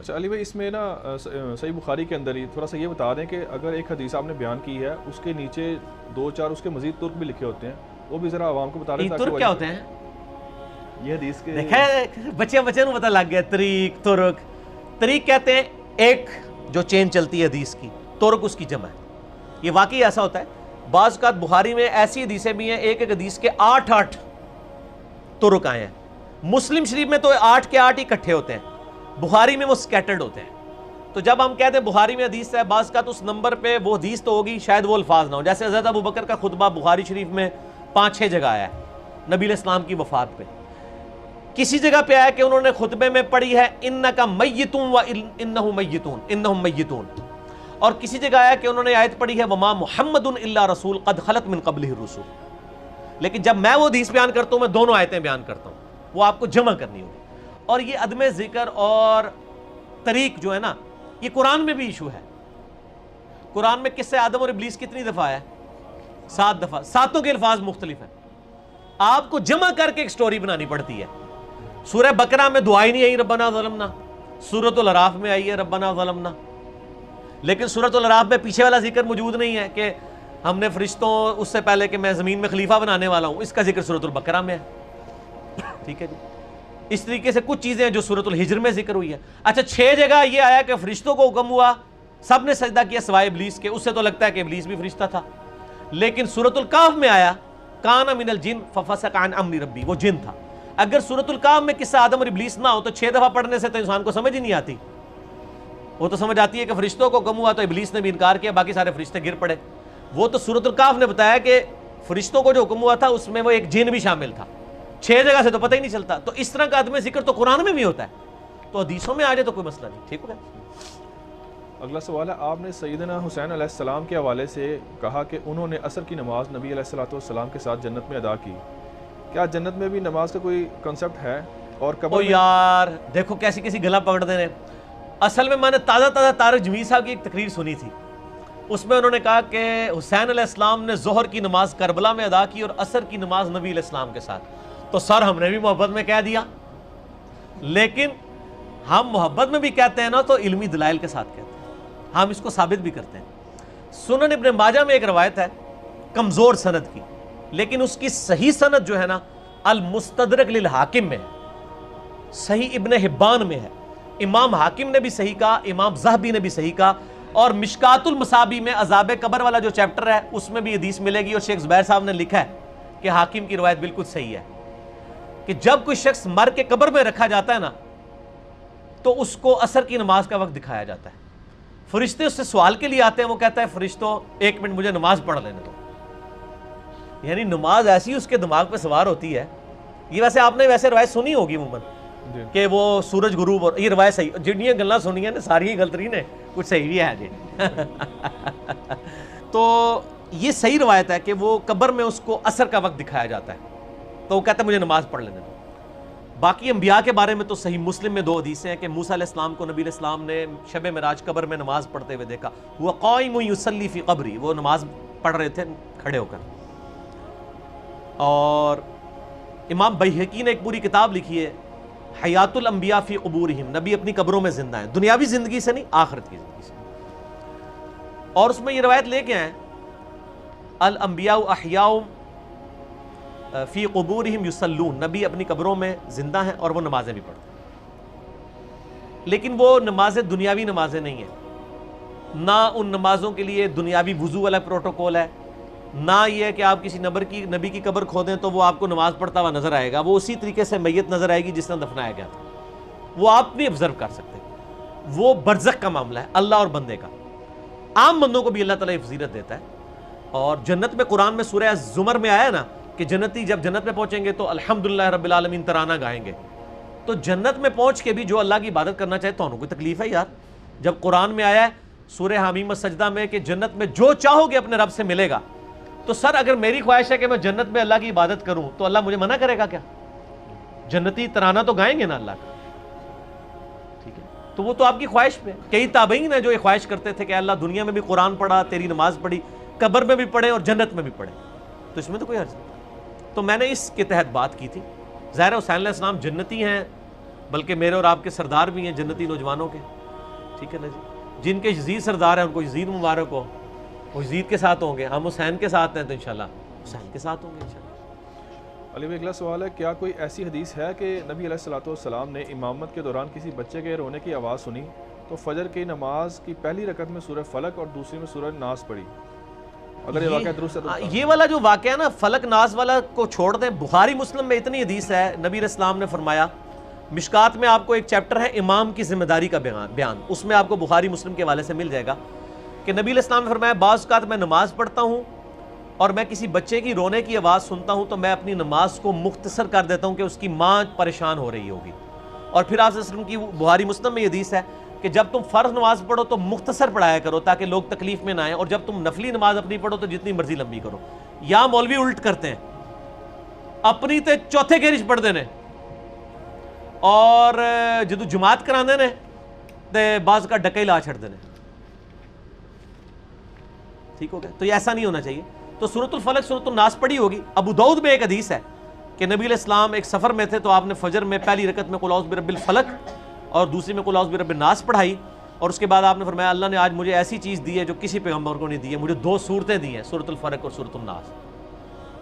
اچھا علی بھائی، اس میں نا صحیح بخاری کے اندر ہی تھوڑا سا یہ بتا دیں کہ اگر ایک حدیث آپ نے بیان کی ہے، اس کے نیچے دو چار اس کے مزید ترک بھی لکھے ہوتے ہیں، وہ بھی ذرا عوام کو بتا دیں تاکہ ترک کیا ہوتے ہیں؟ یہ حدیث کے دیکھیں بچے نو پتہ لگ گیا، طریق ترک. طریق کہتے ہیں ایک جو چین چلتی ہے حدیث کی، ترک اس کی جمع ہے. یہ واقعی ایسا ہوتا ہے. بعض اوقات بخاری میں ایسی حدیثیں بھی ہیں ایک حدیث کے 8 ترک آئے ہیں. مسلم شریف میں تو 8 کے 8 اکٹھے ہوتے ہیں، بخاری میں وہ سکیٹرڈ ہوتے ہیں. تو جب ہم کہتے ہیں بخاری میں حدیث ہے، بعض اوقات اس نمبر پہ وہ حدیث تو ہوگی، شاید وہ الفاظ نہ ہو. جیسے حضرت ابوبکر کا خطبہ بخاری شریف میں 5-6 جگہ آیا ہے نبی علیہ السلام کی وفات پہ. کسی جگہ پہ آیا کہ انہوں نے خطبے میں پڑھی ہے انکا میتون و انہم میتون، اور کسی جگہ آیا کہ انہوں نے آیت پڑھی ہے وما محمد الا رسول قد خلت من قبلہ الرسل. لیکن جب میں وہ حدیث بیان کرتا ہوں، میں دونوں آیتیں بیان کرتا ہوں، وہ آپ کو جمع کرنی ہوگی. اور یہ عدم ذکر اور طریق جو ہے نا، یہ قرآن میں بھی ایشو ہے. قرآن میں قصہ آدم اور ابلیس کتنی دفعہ ہے؟ 7 دفعہ. 7 کے الفاظ مختلف ہیں. آپ کو جمع کر کے ایک سٹوری بنانی پڑتی ہے. سورہ بقرہ میں دعا ہی نہیں آئی ربنا ظلمنا، سورۃ الاعراف میں آئی ہے ربنا ظلمنا، لیکن سورۃ الاعراف میں پیچھے والا ذکر موجود نہیں ہے کہ ہم نے فرشتوں اس سے پہلے کہ میں زمین میں خلیفہ بنانے والا ہوں، اس کا ذکر سورۃ البقرہ میں ہے. ٹھیک ہے جی. اس طریقے سے کچھ چیزیں ہیں جو سورۃ الحجر میں ذکر ہوئی ہے. اچھا 6 جگہ یہ آیا کہ فرشتوں کو حکم ہوا، سب نے سجدہ کیا سوائے ابلیس کے. اس سے تو لگتا ہے کہ ابلیس بھی فرشتہ تھا. لیکن سورۃ الکہف میں آیا کان من الجن ففسق عن امر ربی، وہ جن تھا. اگر سورۃ الکہف میں قصہ آدم اور ابلیس نہ ہو تو 6 دفعہ پڑھنے سے تو انسان کو سمجھ ہی نہیں آتی. وہ تو سمجھ آتی ہے کہ فرشتوں کو حکم ہوا تو ابلیس نے بھی انکار کیا، باقی سارے فرشتے گر پڑے. وہ تو سورۃ الکہف نے بتایا کہ فرشتوں کو جو حکم ہوا تھا اس میں وہ ایک جن بھی شامل تھا. 6 جگہ سے تو پتہ ہی نہیں چلتا. تو اس طرح کا عدم ذکر تو قرآن میں بھی ہوتا ہے، تو حدیثوں میں آ جائے تو کوئی مسئلہ نہیں. ٹھیک ہو گیا. اگلا سوال ہے، آپ نے سیدنا حسین علیہ السلام کے حوالے سے کہا کہ انہوں نے عصر کی نماز نبی علیہ السلام کے ساتھ جنت میں ادا کی. کیا جنت میں بھی نماز کا کوئی کنسپٹ ہے؟ اور قبر میں یار دیکھو کیسی گلا پکڑ دے رہے. اصل میں نے تازہ طارق جمیل صاحب کی ایک تقریر سنی تھی. اس میں انہوں نے کہا کہ حسین علیہ السلام نے ظہر کی نماز کربلا میں ادا کی اور عصر کی نماز نبی علیہ السلام کے ساتھ. تو سر ہم نے بھی محبت میں کہہ دیا، لیکن ہم محبت میں بھی کہتے ہیں نا تو علمی دلائل کے ساتھ کہتے ہیں، ہم اس کو ثابت بھی کرتے ہیں. سنن ابن ماجہ میں ایک روایت ہے کمزور سند کی، لیکن اس کی صحیح سند جو ہے نا المستدرک للحاکم میں ہے، صحیح ابن حبان میں ہے، امام حاکم نے بھی صحیح کہا، امام ذہبی نے بھی صحیح کہا. اور مشکات المصابی میں عذاب قبر والا جو چیپٹر ہے اس میں بھی حدیث ملے گی، اور شیخ زبیر صاحب نے لکھا ہے کہ حاکم کی روایت بالکل صحیح ہے کہ جب کوئی شخص مر کے قبر میں رکھا جاتا ہے نا تو اس کو عصر کی نماز کا وقت دکھایا جاتا ہے. فرشتے اس سے سوال کے لیے آتے ہیں، وہ کہتا ہے فرشتوں 1 منٹ مجھے نماز پڑھ لینے دو. یعنی نماز ایسی اس کے دماغ پہ سوار ہوتی ہے. یہ ویسے آپ نے روایت سنی ہوگی عموماً کہ وہ سورج غروب، اور یہ روایت صحیح، جنیاں گلاں سنی ہیں ساری غلط رہی نے، کچھ صحیح بھی ہے جی. تو یہ صحیح روایت ہے کہ وہ قبر میں اس کو عصر کا وقت دکھایا جاتا ہے، تو وہ کہتا ہے مجھے نماز پڑھ لینے دو. باقی انبیاء کے بارے میں تو صحیح مسلم میں 2 حدیثیں ہیں کہ موسیٰ علیہ السلام کو نبی علیہ السلام نے شب معراج قبر میں نماز پڑھتے ہوئے دیکھا. وہ قائم یصلی فی قبری، وہ نماز پڑھ رہے تھے کھڑے ہو کر. اور امام بیہقی نے ایک پوری کتاب لکھی ہے حیات الانبیاء فی قبورہم، نبی اپنی قبروں میں زندہ ہیں، دنیاوی زندگی سے نہیں، آخرت کی زندگی سے. اور اس میں یہ روایت لے کے آئے الانبیاء احیاء فی قبورہم یصلون، نبی اپنی قبروں میں زندہ ہیں اور وہ نمازیں بھی پڑھتے ہیں. لیکن وہ نمازیں دنیاوی نمازیں نہیں ہیں، نہ ان نمازوں کے لیے دنیاوی وضو والا پروٹوکول ہے، نہ یہ کہ آپ کسی نبی کی قبر کھودیں تو وہ آپ کو نماز پڑھتا ہوا نظر آئے گا. وہ اسی طریقے سے میت نظر آئے گی جس نے دفنایا گیا تھا. وہ آپ بھی آبزرو کر سکتے ہیں. وہ برزخ کا معاملہ ہے اللہ اور بندے کا. عام بندوں کو بھی اللہ تعالیٰ فضیلت دیتا ہے. اور جنت میں قرآن میں سورہ زمر میں آیا نا کہ جنتی جب جنت میں پہنچیں گے تو الحمدللہ رب العالمین ترانہ گائیں گے. تو جنت میں پہنچ کے بھی جو اللہ کی عبادت کرنا چاہے تو انہوں کوئی تکلیف ہے یار. جب قرآن میں آیا ہے سورہ حمیم السجدہ میں کہ جنت میں جو چاہو گے اپنے رب سے ملے گا، تو سر اگر میری خواہش ہے کہ میں جنت میں اللہ کی عبادت کروں تو اللہ مجھے منع کرے گا کیا؟ جنتی ترانہ تو گائیں گے نا اللہ کا. ٹھیک ہے، تو وہ تو آپ کی خواہش پہ. کئی تابعین ہیں جو یہ خواہش کرتے تھے کہ اللہ دنیا میں بھی قرآن پڑھا، تیری نماز پڑھی، قبر میں بھی پڑھے اور جنت میں بھی پڑھے، تو اس میں تو کوئی حرج نہیں. تو میں نے اس کے تحت بات کی تھی. ظاہر حسین علیہ السلام جنتی ہیں، بلکہ میرے اور آپ کے سردار بھی ہیں جنتی نوجوانوں کے، ٹھیک ہے نا جی، جن کے یزید سردار ہیں ان کو یزید مبارک ہو، وہ یزید کے ساتھ ہوں گے، ہم حسین کے ساتھ ہیں تو انشاءاللہ حسین کے ساتھ ہوں گے انشاءاللہ۔ علی بھائی اگلا سوال ہے، کیا کوئی ایسی حدیث ہے کہ نبی علیہ الصلوۃ والسلام نے امامت کے دوران کسی بچے کے رونے کی آواز سنی تو فجر کی نماز کی پہلی رکعت میں سورہ فلق اور دوسری میں سورہ ناس پڑھی؟ اگر یہ واقعہ درست ہے تو یہ والا جو واقعہ ہے نا فلق ناس والا کو چھوڑ دیں، بخاری مسلم میں اتنی حدیث ہے، نبی علیہ السلام نے فرمایا، مشکات میں آپ کو ایک چیپٹر ہے امام کی ذمہ داری کا بیان، اس میں آپ کو بخاری مسلم کے حوالے سے مل جائے گا کہ نبی علیہ السلام نے فرمایا بعض اوقات میں نماز پڑھتا ہوں اور میں کسی بچے کی رونے کی آواز سنتا ہوں تو میں اپنی نماز کو مختصر کر دیتا ہوں کہ اس کی ماں پریشان ہو رہی ہوگی۔ اور پھر آپ صلی اللہ علیہ وسلم کی بخاری مسلم میں یہ حدیث ہے کہ جب تم فرض نماز پڑھو تو مختصر پڑھایا کرو تاکہ لوگ تکلیف میں نہ آئیں، اور جب تم نفلی نماز اپنی پڑھو تو جتنی مرضی لمبی کرو۔ یا مولوی الٹ کرتے ہیں، اپنی تے چوتھے گیرش پڑھ دینے اور جدو جماعت کرا دینے تے بعض کا ڈکے لا چھڑ دینے، ٹھیک ہو گیا؟ تو یہ ایسا نہیں ہونا چاہیے۔ تو سورۃ الفلق سورۃ الناس پڑھی ہوگی۔ ابو داؤد میں ایک حدیث ہے کہ نبی علیہ السلام ایک سفر میں تھے تو آپ نے فجر میں پہلی رکعت میں قل اعوذ برب الفلق اور دوسری میں قل اعوذ برب الناس پڑھائی، اور اس کے بعد آپ نے فرمایا اللہ نے آج مجھے ایسی چیز دی ہے جو کسی پیغمبر کو نہیں دی ہے، مجھے دو صورتیں دی ہیں، سورۃ الفلق اور سورۃ الناس۔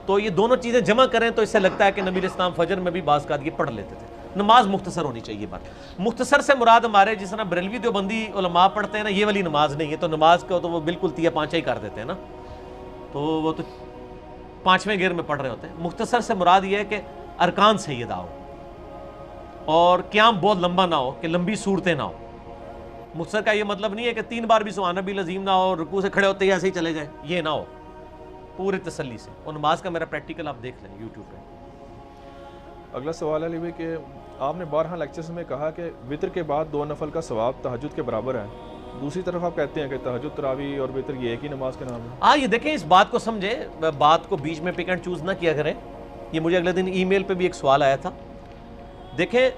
تو یہ دونوں چیزیں جمع کریں تو اس سے لگتا ہے کہ نبی علیہ السلام فجر میں بھی بعض اوقات یہ پڑھ لیتے تھے۔ نماز مختصر ہونی چاہیے۔ بات مختصر سے مراد ہمارے جس طرح بریلوی دیوبندی علماء پڑھتے ہیں نا، یہ والی نماز نہیں ہے، تو نماز کو تو وہ بالکل تیا پانچا ہی کر دیتے ہیں نا، تو وہ تو پانچویں گیر میں پڑھ رہے ہوتے ہیں۔ مختصر سے مراد یہ ہے کہ ارکان سیدہ ہو اور قیام بہت لمبا نہ ہو کہ لمبی صورتیں نہ ہو۔ مختصر کا یہ مطلب نہیں ہے کہ 3 بار بھی سبحان ربی العظیم نہ ہو، رکوع سے کھڑے ہوتے ہی ایسے ہی چلے جائیں، یہ نہ ہو، پورے تسلی سے۔ اور نماز کا میرا پریکٹیکل آپ دیکھ لیں یوٹیوب پہ۔ اگلا سوال ہے علی بھائی کہ آپ نے بارہا لیکچرز میں کہا کہ وطر کے بعد 2 نفل کا ثواب تہجد کے برابر ہے، دوسری طرف آپ کہتے ہیں کہ تہجد، تراویح اور وطر یہ ایک ہی نماز کے نام ہے۔ یہ دیکھیں اس بات کو سمجھیں، بات کو بیچ میں پک اینڈ چوز نہ کیا کریں۔ یہ مجھے اگلے دن ای میل پہ بھی ایک سوال آیا تھا۔ دیکھیں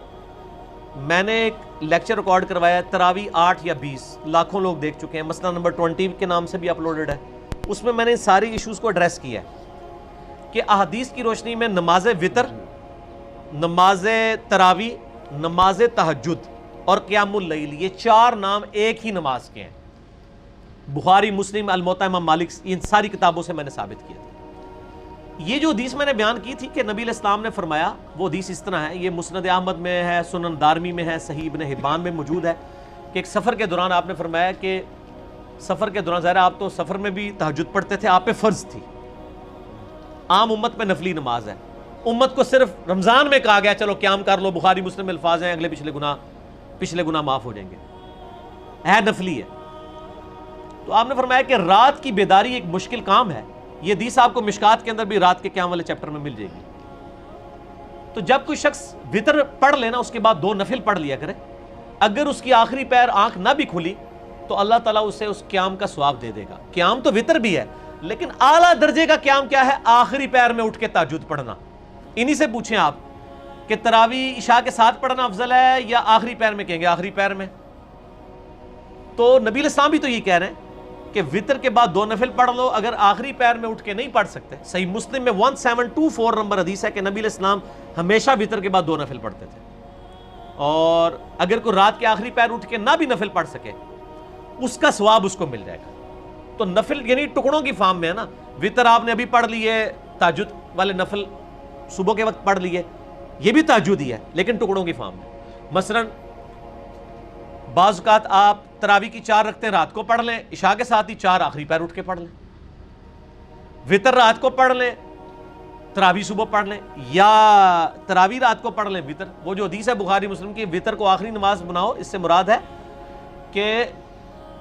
میں نے ایک لیکچر ریکارڈ کروایا ہے، تراویح 8 یا 20 لاکھوں لوگ دیکھ چکے ہیں، مسئلہ نمبر 20 کے نام سے بھی اپلوڈڈ ہے۔ اس میں نے ساری ایشوز کو ایڈریس کیا ہے کہ احادیث کی روشنی میں نماز وطر، نماز تراویح، نماز تہجد اور قیام اللیل، یہ 4 نام ایک ہی نماز کے ہیں۔ بخاری، مسلم، الموطا، امام مالک، ان ساری کتابوں سے میں نے ثابت کیا تھا۔ یہ جو حدیث میں نے بیان کی تھی کہ نبی علیہ السلام نے فرمایا، وہ حدیث اس طرح ہے، یہ مسند احمد میں ہے، سنن دارمی میں ہے، صحیح ابن حبان میں موجود ہے کہ ایک سفر کے دوران آپ نے فرمایا کہ سفر کے دوران، ظاہر آپ تو سفر میں بھی تہجد پڑھتے تھے، آپ پہ فرض تھی، عام امت پہ نفلی نماز ہے، امت کو صرف رمضان میں کہا گیا چلو قیام کر لو، بخاری مسلم میں الفاظ ہیں، اگلے پچھلے گناہ معاف ہو جائیں گے، ہے نفلی ہے۔ تو آپ نے فرمایا کہ رات کی بیداری ایک مشکل کام ہے، یہ حدیث آپ کو مشکات کے اندر بھی رات کے قیام والے چیپٹر میں مل جائے گی۔ تو جب کوئی شخص وطر پڑھ لینا اس کے بعد 2 نفل پڑھ لیا کرے، اگر اس کی آخری پیر آنکھ نہ بھی کھلی تو اللہ تعالیٰ اسے اس قیام کا ثواب دے دے گا۔ قیام تو وطر بھی ہے لیکن اعلیٰ درجے کا قیام کیا ہے؟ آخری پیر میں اٹھ کے تہجد پڑھنا۔ انہی سے پوچھیں آپ کہ تراویح عشاء کے ساتھ پڑھنا افضل ہے یا آخری پیر میں؟ کہیں گے آخری پیر میں۔ تو نبی علیہ السلام بھی تو یہ کہہ رہے ہیں کہ وطر کے بعد 2 نفل پڑھ لو، اگر آخری پیر میں اٹھ کے نہیں پڑھ سکتے۔ صحیح مسلم میں 1724 نمبر حدیث ہے کہ نبی علیہ السلام ہمیشہ وطر کے بعد 2 نفل پڑھتے تھے، اور اگر کوئی رات کے آخری پیر اٹھ کے نہ بھی نفل پڑھ سکے اس کا ثواب اس کو مل جائے گا۔ تو نفل یعنی ٹکڑوں کی فارم میں ہے نا، وطر آپ نے ابھی پڑھ لیے، تہجد والے نفل صبح کے وقت پڑھ لیے، یہ بھی تہجد ہی ہے لیکن ٹکڑوں کی فارم میں۔ مثلا بعض اوقات آپ تراویح کی 4 رکعتیں رات کو پڑھ لیں، عشاء کے ساتھ ہی 4 آخری پیر اٹھ کے پڑھ لیں، وطر رات کو پڑھ لیں، تراویح صبح پڑھ لیں، یا تراویح رات کو پڑھ لیں وطر۔ وہ جو حدیث ہے بخاری مسلم کی وطر کو آخری نماز بناؤ، اس سے مراد ہے کہ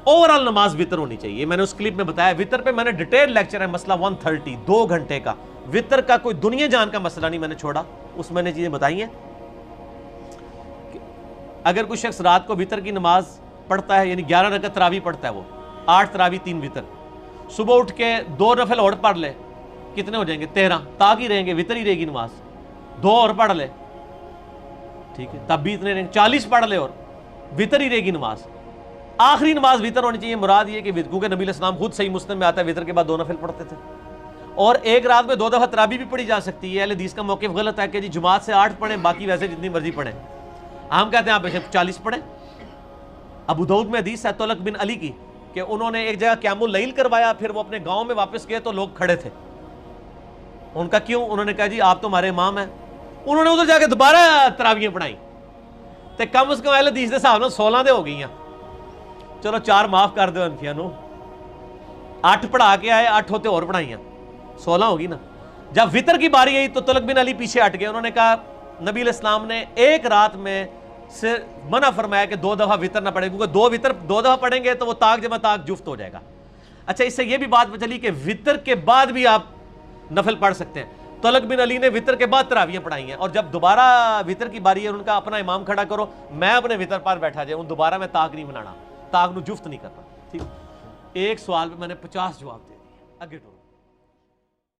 اوورال نماز وطر ہونی چاہیے۔ میں نے اس کلپ میں بتایا، وطر پہ میں نے ڈیٹیل لیکچر ہے، مسئلہ 130 2 گھنٹے کا، وطر کا کوئی دنیا جان کا مسئلہ نہیں میں نے چھوڑا، اس میں نے چیزیں بتائی ہیں۔ اگر کوئی شخص رات کو وطر کی نماز پڑھتا ہے، یعنی 11 رکعت تراویح پڑھتا ہے، وہ 8 تراویح 3 وطر، صبح اٹھ کے 2 نفل اور پڑھ لے، کتنے ہو جائیں گے؟ 13، تاک ہی رہیں گے، وطر ہی رہے گی نماز، 2 اور پڑھ لے، ٹھیک ہے، تب بھی اتنے رہیں گے، 40 پڑھ لے اور وطر ہی رہے گی نماز۔ آخری نماز وطر ہونی چاہیے، مراد یہ کہ کیونکہ نبی علیہ السلام خود صحیح مسلم میں آتا ہے وطر کے بعد 2 نفل پڑھتے تھے، اور ایک رات میں 2 دفعہ تراویح بھی پڑھی جا سکتی ہے۔ اہل حدیث کا موقف غلط ہے کہ جی جماعت سے 8 پڑھیں، باقی ویسے جتنی مرضی پڑھیں، ہم کہتے ہیں آپ بے 40 پڑھیں. ابو داؤد میں حدیث ہے طلق بن علی کی کہ انہوں نے ایک جگہ قیام اللیل کروایا, پھر وہ اپنے گاؤں میں واپس گئے تو لوگ کھڑے تھے. ان کا کیوں؟ انہوں نے کہا جی آپ تو ہمارے امام ہیں. انہوں نے ادھر جا کے دوبارہ تراویحیں پڑھائیں, تو کم از کم اہل حدیث دے حساب نال 16 دے ہو گئی ہیں. چلو 4 معاف کر دو انفیاں نو, 8 پڑھا کے آئے, 8 ہوتے اور پڑھائیاں, 16 ہوگی نا. جب وطر کی باری آئی تو طلق بن علی پیچھے ہٹ گئے. انہوں نے کہا نبی علیہ السلام نے ایک رات میں سے منع فرمایا کہ 2 دفعہ وطر نہ پڑھیں, کیونکہ 2 وطر 2 دفعہ پڑھیں گے تو وہ طاق جمع طاق جفت ہو جائے گا. اچھا, اس سے یہ بھی بات چلی کہ وطر کے بعد بھی آپ نفل پڑھ سکتے ہیں. طلق بن علی نے وطر کے بعد تراویحیں پڑھائی ہیں, اور جب دوبارہ وطر کی باری ہے ان کا اپنا امام کھڑا کرو, میں اپنے وطر پر بیٹھا جائے, ان دوبارہ میں طاق نہیں بنانا, طاق نو جفت نہیں کرنا. ٹھیک, ایک سوال پہ میں نے 50 جواب دے دیے. آگے ٹور